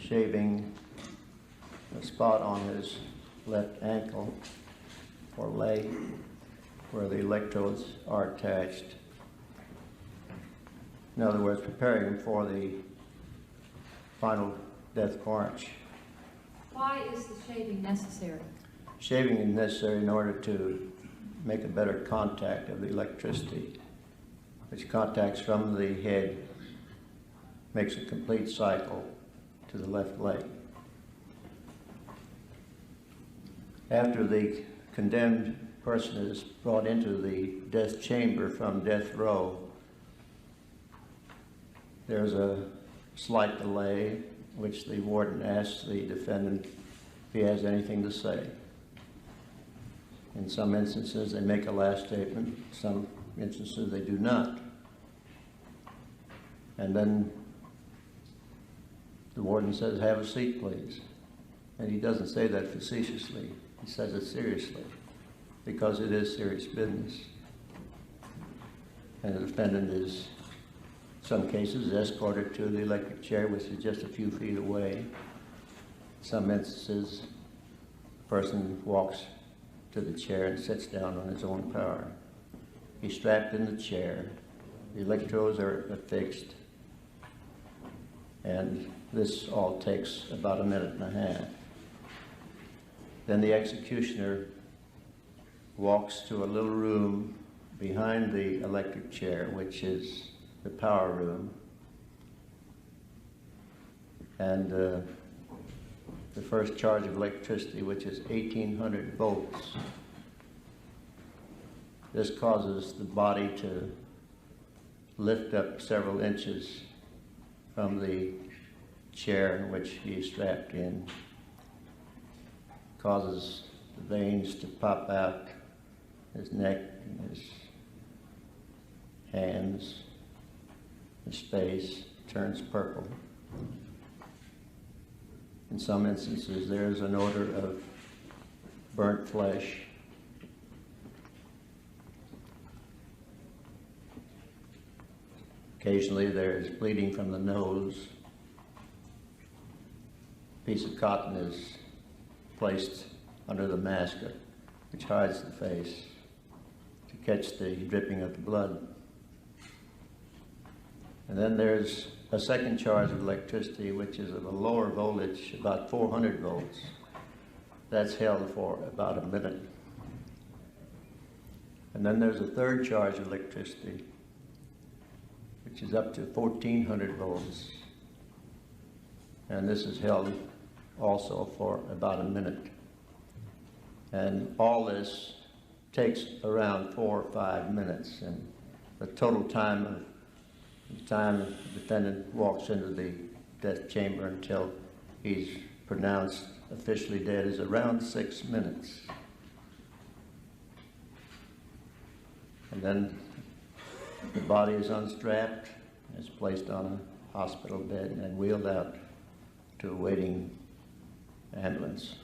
shaving a spot on his left ankle or leg where the electrodes are attached. In other words, preparing him for the final death march. Why is the shaving necessary? Shaving is necessary in order to make a better contact of the electricity, which contacts from the head, makes a complete cycle to the left leg. After the condemned person is brought into the death chamber from death row, there's a slight delay, which the warden asks the defendant if he has anything to say. In some instances, they make a last statement. Some instances, they do not. And then the warden says, "Have a seat, please." And he doesn't say that facetiously. He says it seriously, because it is serious business. And the defendant is, in some cases, escorted to the electric chair, which is just a few feet away. In some instances, the person walks to the chair and sits down on his own power. He's strapped in the chair. The electrodes are affixed. And this all takes about a minute and a half. Then the executioner walks to a little room behind the electric chair, which is the power room. And the first charge of electricity, which is 1800 volts. This causes the body to lift up several inches from the chair in which he is strapped in. Causes the veins to pop out, his neck and his hands, his face turns purple. In some instances, there's an odor of burnt flesh. Occasionally, there's bleeding from the nose. A piece of cotton is placed under the mask, which hides the face, to catch the dripping of the blood. And then there's a second charge of electricity, which is of a lower voltage, about 400 volts. That's held for about a minute. And then there's a third charge of electricity, which is up to 1400 volts. And this is held also for about a minute. And all this takes around 4 or 5 minutes. And the total time of the time the defendant walks into the death chamber until he's pronounced officially dead is around 6 minutes. And then the body is unstrapped, is placed on a hospital bed and wheeled out to a waiting ambulance.